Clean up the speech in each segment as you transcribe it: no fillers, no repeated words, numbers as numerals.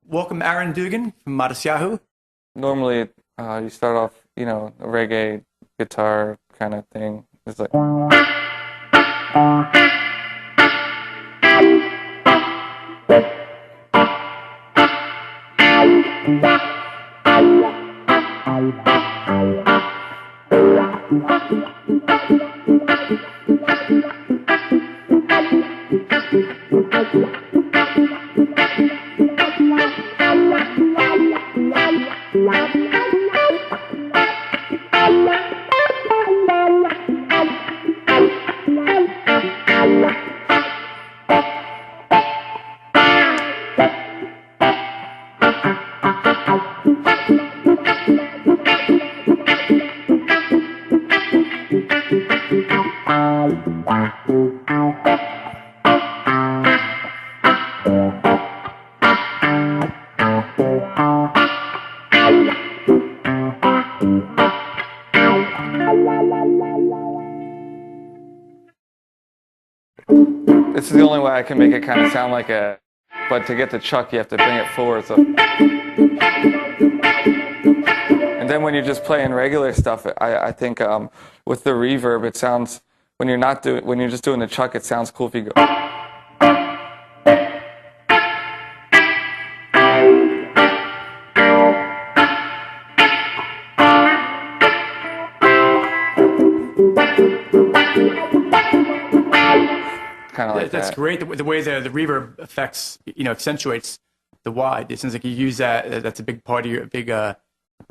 Welcome, Aaron Dugan from Modest Yahoo. Normally, you start off, a reggae guitar kind of thing. It's like, this is the only way I can make it kind of sound like a, but to get the chuck, you have to bring it forward. So, and then when you're just playing regular stuff, I think with the reverb, it sounds, when you're just doing the chuck, it sounds cool if you go. Kind of like That's that. great. The way the reverb affects, accentuates the wide. It seems like you use that. That's a big part of your big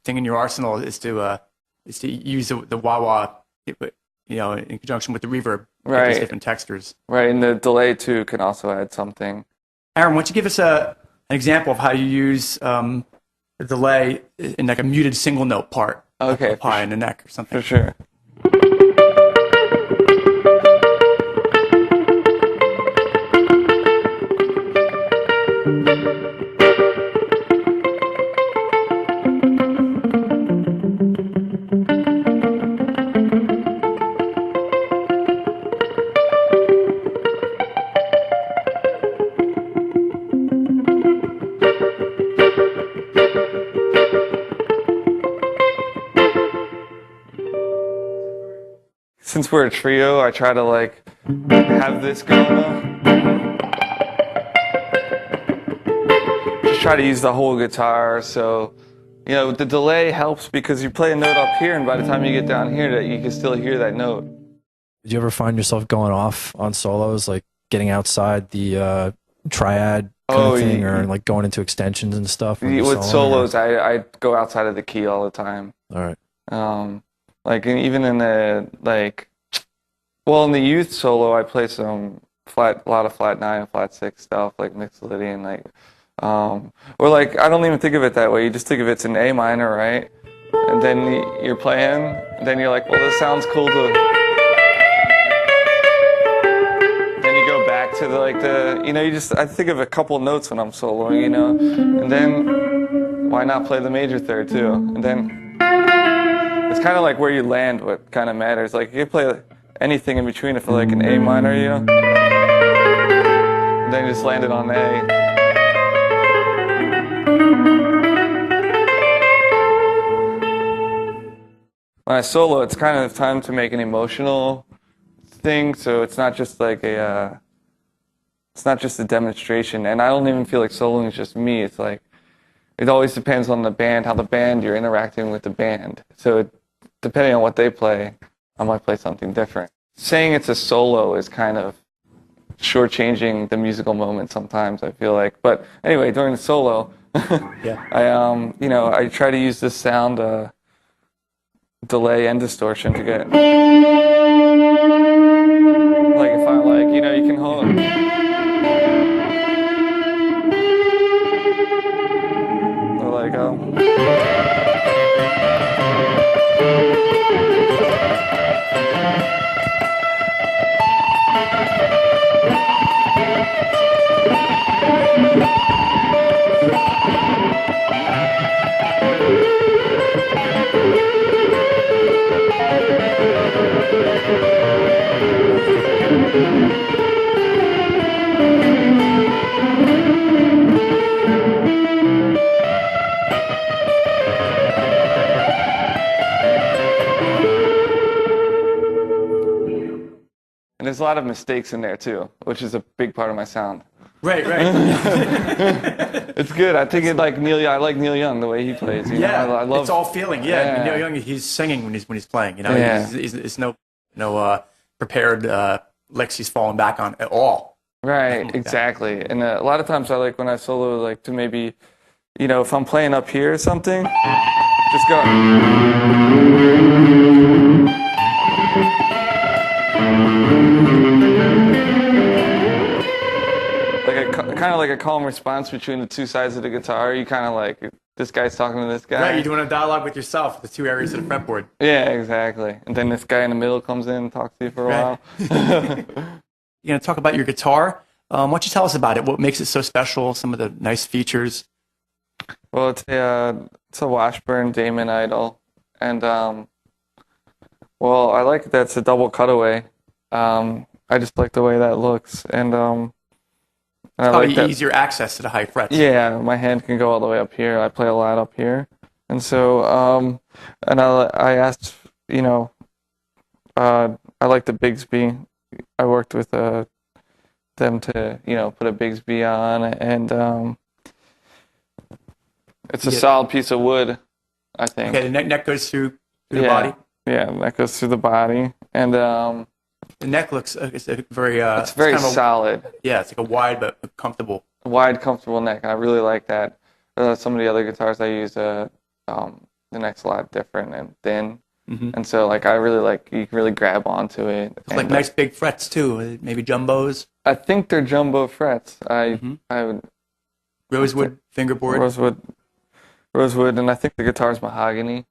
thing in your arsenal is to use the wah-wah, in conjunction with the reverb. Right. These different textures. Right, and the delay too can also add something. Aaron, why don't you give us an example of how you use the delay in like a muted single note part? Okay, a pie in the neck or something. For sure. Since we're a trio, I try to like have this going on. Just try to use the whole guitar, so the delay helps because you play a note up here, and by the time you get down here, that you can still hear that note. Did you ever find yourself going off on solos, like getting outside the triad kind of thing, or like going into extensions and stuff? With solos, I go outside of the key all the time. All right. Like even in the in the youth solo, I play a lot of flat 9 and flat 6 stuff, like Mixolydian, like, or like I don't even think of it that way. You just think of it's an A minor, right? And then you're playing, and then you're like, well, this sounds cool to. Then you go back to I think of a couple notes when I'm soloing, and then why not play the major third too? And then it's kind of like where you land what kind of matters. Like you can play anything in between if like an A minor, and then you just land it on A. When I solo, it's kind of time to make an emotional thing, so it's not just like it's not just a demonstration, and I don't even feel like soloing is just me. It's like, it always depends on the band, how the band, you're interacting with the band. So depending on what they play, I might play something different. Saying it's a solo is kind of shortchanging the musical moment sometimes, I feel like. But anyway, during the solo, Yeah. I try to use this sound, delay and distortion to get, like if I you can hold it. Or like, there's a lot of mistakes in there too, which is a big part of my sound. Right. It's good. I think I like Neil Young the way he plays. You know? I love. It's all feeling. Yeah, Yeah. Neil Young, he's singing when he's playing. You know, Yeah. it's no prepared licks he's falling back on at all. Right, like exactly. And a lot of times I like when I solo, like to maybe, if I'm playing up here or something, just go. Kind of like a calm response between the two sides of the guitar. You kind of like, this guy's talking to this guy. Right, you're doing a dialogue with yourself, the two areas of the fretboard. Yeah, exactly. And then this guy in the middle comes in and talks to you for a while. You're going to talk about your guitar. Why don't you tell us about it? What makes it so special? Some of the nice features. Well, it's a Washburn Damon Idol. And, I like that it's a double cutaway. I just like the way that looks. And I Probably like that. easier access to the high frets. Yeah, my hand can go all the way up here. I play a lot up here, and so I asked, I like the Bigsby. I worked with them to put a Bigsby on, and it's a solid piece of wood, I think. Okay, the neck goes through the body. Yeah, that goes through the body, and the neck looks it's a very it's very kind of solid. Yeah, it's like a wide but comfortable. Wide, comfortable neck. I really like that. Some of the other guitars I use, the neck's a lot different and thin, and so like I really like you can really grab onto it. It's like nice big frets too, maybe jumbos. I think they're jumbo frets. I would Rosewood fingerboard. Rosewood, and I think the guitar's mahogany.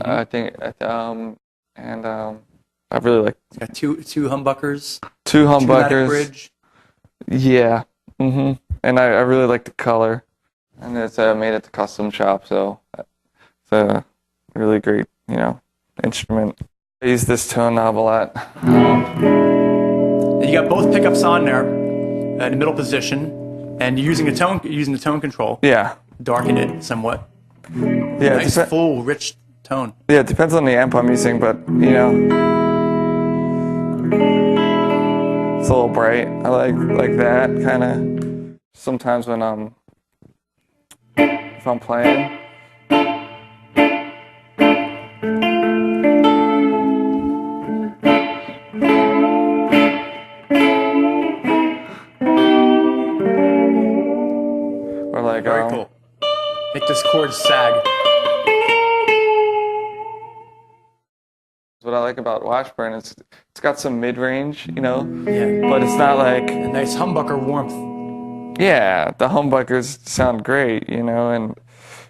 I think, I really like. It's got two humbuckers. Two humbuckers. Traumatic bridge. Yeah. And I really like the color, and it's made at the custom shop, so it's a really great instrument. I use this tone knob a lot. You got both pickups on there in the middle position, and you're using the tone control. Yeah. Darken it somewhat. Yeah. Nice full rich tone. Yeah, it depends on the amp I'm using, but it's a little bright. I like that kind of. Sometimes when if I'm playing. Or like Very cool. Make this chord sag. What I like about Washburn is it's got some mid-range, Yeah. but it's not like A nice humbucker warmth. yeah, the humbuckers sound great, and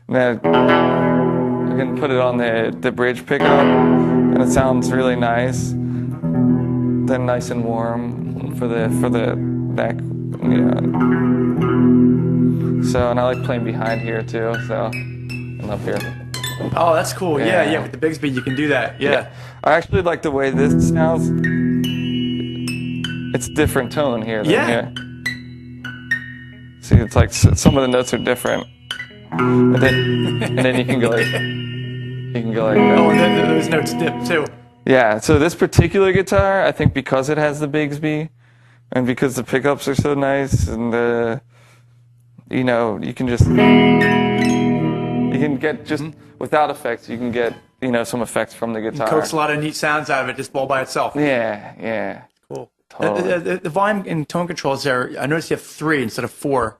then I can put it on the bridge pickup, and it sounds really nice. Then nice and warm for the neck. So and I like playing behind here too. So and up here. Oh, that's cool. Yeah, Yeah. with the Bigsby you can do that. Yeah. I actually like the way this sounds. It's different tone here than here. See, it's like some of the notes are different, and then you can go like that. Oh, and then those notes dip too. Yeah. So this particular guitar, I think because it has the Bigsby, and because the pickups are so nice, and you can get just without effects, you can get some effects from the guitar. Coax a lot of neat sounds out of it just all by itself. Yeah. Cool. Totally. The volume and tone controls there, I noticed you have 3 instead of 4.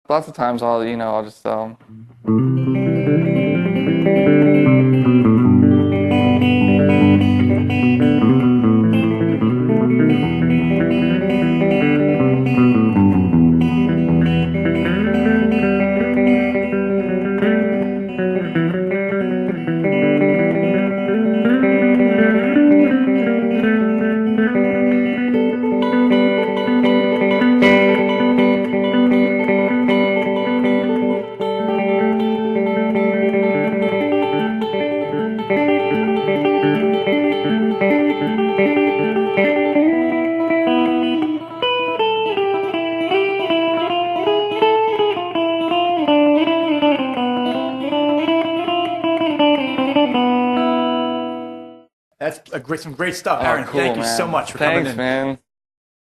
Lots of times I'll just That's some great stuff, Oh, Aaron. cool, Thank you so man. much for coming Thanks, in. man.